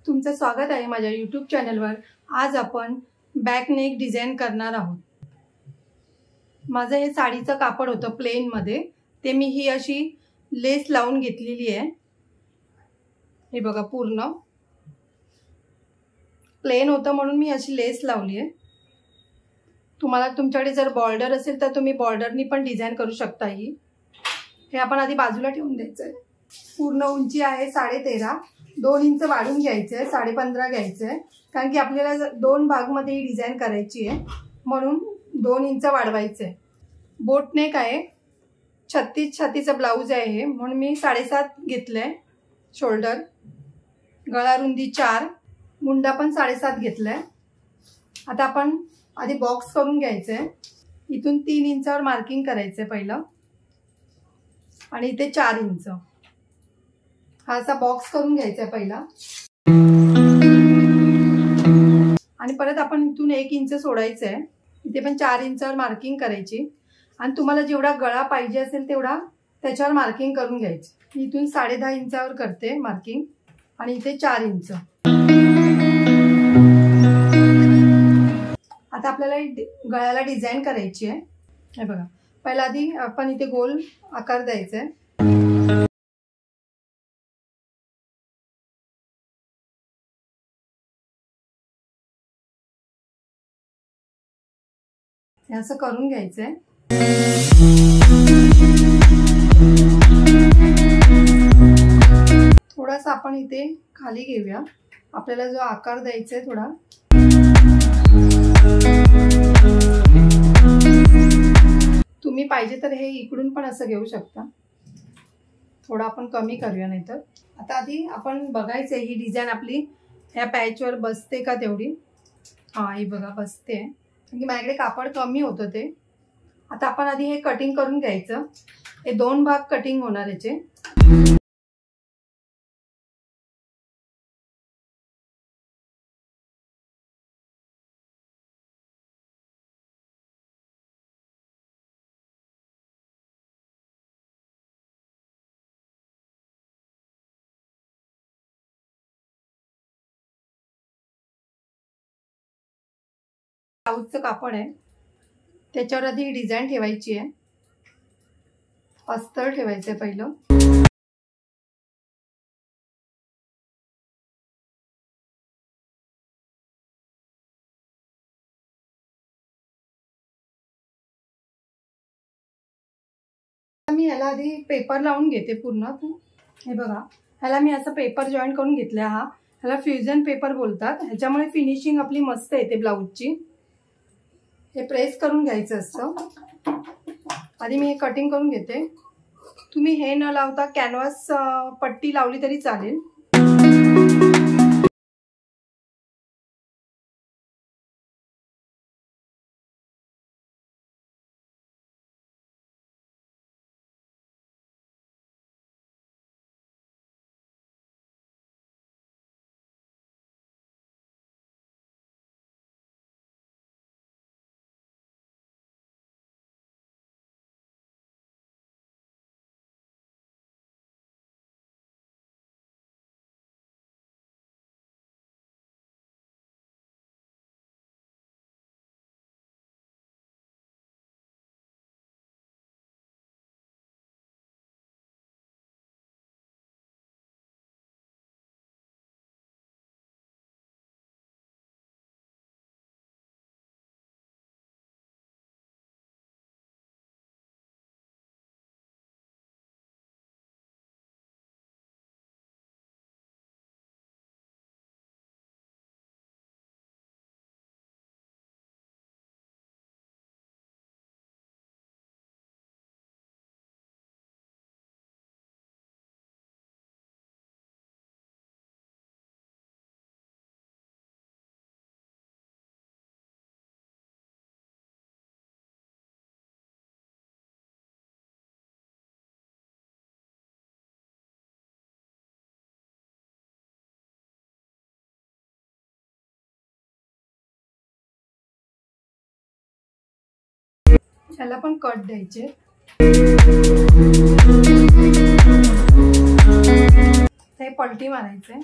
तुमचं स्वागत आहे माझ्या यूट्यूब चॅनलवर। आज आपण बॅक नेक डिझाइन करणार आहोत। माझं हे साडीचं कापड होतं प्लेन मध्ये, ते मी ही अशी लेस लावून घेतलेली आहे। हे बघा पूर्ण प्लेन होतं म्हणून मी अशी लेस लावली आहे। तुम्हाला तुमच्याकडे जर बॉर्डर असेल तर तुम्ही बॉर्डरनी पण डिझाइन करू शकता। हे आपण आधी बाजूला ठेवून द्यायचं आहे। पूर्ण उंची आहे 13.5, 2 इंच वाढून घ्यायचं आहे, 15.5 घ्यायचं आहे, कारण की आपल्याला 2 भाग मध्ये ही डिझाइन करायची आहे म्हणून 2 इंच वाढवायचं आहे। बोट नेक आहे, 36 छातीचा ब्लाउज आहे हे, म्हणून मी 7.5 घेतलंय। शोल्डर, गळा रुंदी 4, मुंडा पण 7.5 घेतलाय। आता आपण आधी बॉक्स करून घ्यायचंय। इथून 3 इंचावर मार्किंग करायचंय पहिलं, आणि इथे 4 इंच हा असा बॉक्स करून घ्यायचा आहे पहिला, आणि परत आपण इथून 1 इंच सोडायचं आहे। इथे पण 4 इंचावर मार्किंग करायची, आणि तुम्हाला जेवढा गळा पाहिजे असेल तेवढा त्याच्यावर मार्किंग करून घ्यायची। इथून 10.5 इंचावर करते मार्किंग, आणि इथे 4 इंच। आता आपल्याला गळ्याला डिझाइन करायची आहे। हे बघा, पहिला आधी आपण इथे गोल आकार द्यायचा आहे। असं करून घ्यायचंय। थोडासा आपण इथे खाली घेऊया, आपल्याला जो आकार द्यायचा आहे थोडा। तुम्ही पाहिजे तर हे इकडून पण असं घेऊ शकता, थोडा आपण कमी करूया नाहीतर। आता आधी आपण बघायचंय ही डिझाइन आपली ह्या पॅचवर बसते का तेवढी। हा, ही बघा बसते, म्हणजे माझ्याकडे कापड कमी होतं ते। आता आपण आधी हे कटिंग करून घ्यायचं। हे 2 भाग कटिंग होणार याचे। ब्लाउजचं कापड आहे, त्याच्यावर आधी डिझाइन ठेवायची आहे। अस्तर ठेवायचं आहे पहिलं, मी ह्याला आधी पेपर लावून घेते पूर्ण। हे बघा, ह्याला मी असं पेपर जॉईन करून घेतला। ह्याला फ्युजन पेपर बोलतात, ह्याच्यामुळे फिनिशिंग आपली मस्त येते ब्लाउजची। हे प्रेस करून घ्यायचं असतं। आधी मी हे कटिंग करून घेते। तुम्ही हे न लावता कॅनव्हास पट्टी लावली तरी चालेल। ह्याला पण कट द्यायचे। हे पलटी मारायचे।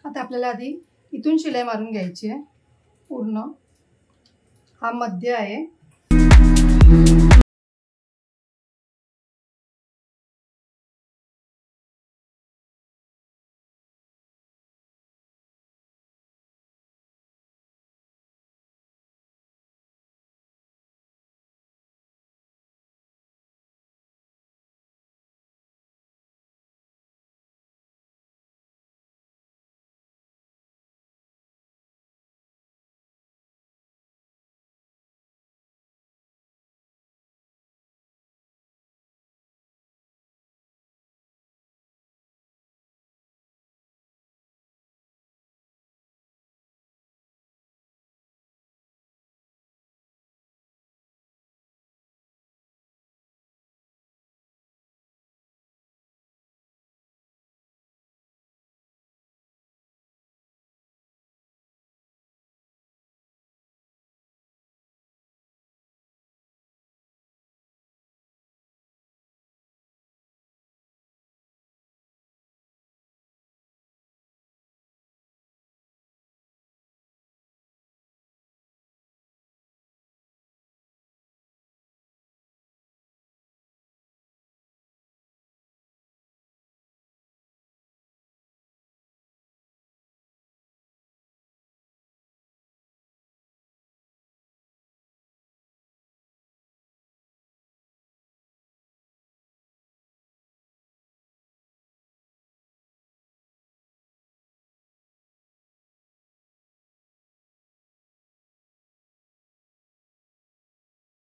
आता आपल्याला आधी इथून शिलाई मारून घ्यायची आहे पूर्ण. हा मध्य आहे.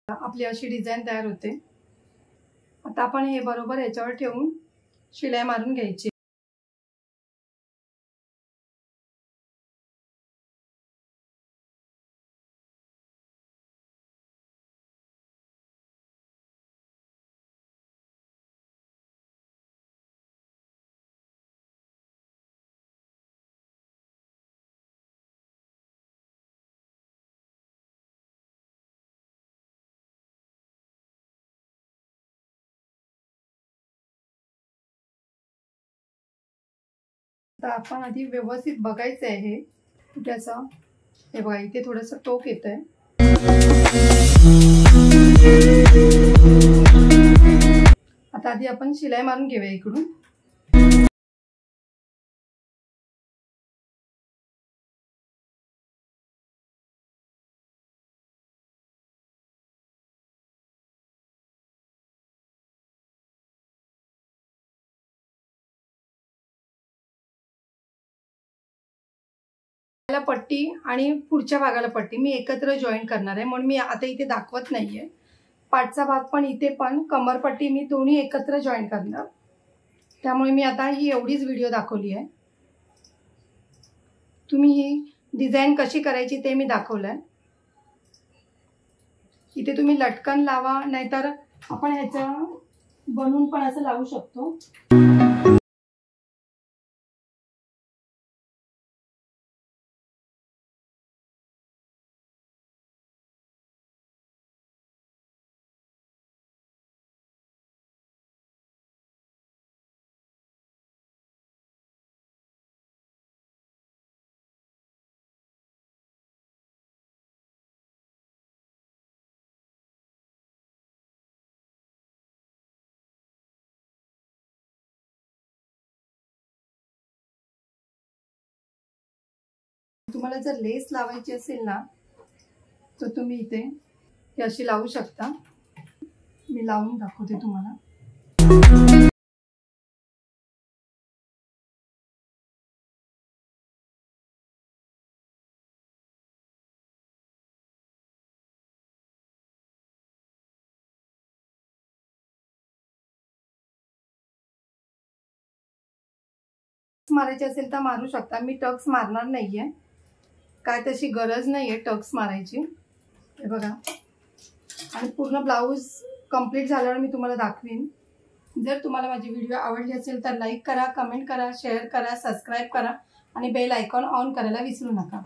आपली अशी डिझाईन तयार होते. आता आपण हे बरोबर याच्यावर ठेवून शिलाई मारून घ्यायची. तर आपण आधी व्यवस्थित बघायचं आहे कुठे असं. हे बघा इथे थोडंसं टोक येतंय. आता आधी आपण शिलाई मारून घेऊया इकडून. पट्टी आणि पुढच्या भागाला पट्टी मी एकत्र जॉईन करणार आहे, म्हणून मी आता इथे दाखवत नाहीये. पाठचा भाग पण इथे पण कमरपट्टी मी दोन्ही एकत्र जॉईन करणार. त्यामुळे मी आता ही एवढीच व्हिडिओ दाखवली आहे. तुम्ही ही डिझाईन कशी करायची ते मी दाखवलंय. इथे तुम्ही लटकन लावा, नाहीतर आपण ह्याचं बनवून पण असं लावू शकतो. तुम्हाला जर लेस लावायची असेल ना तर तुम्ही इथे ही अशी लावू शकता. मी लावून दाखवते तुम्हाला. मारायचे असेल तर मारू शकता. मी टक्स मारणार नाहीये, काय तशी गरज नाहीये टक्स मारायची. हे बघा. आणि पूर्ण ब्लाऊज कंप्लीट झाल्यावर मी तुम्हाला दाखवीन. जर तुम्हाला माझी व्हिडिओ आवडली असेल तर लाईक करा, कमेंट करा, शेअर करा, सबस्क्राईब करा आणि बेल आयकॉन ऑन करायला विसरू नका.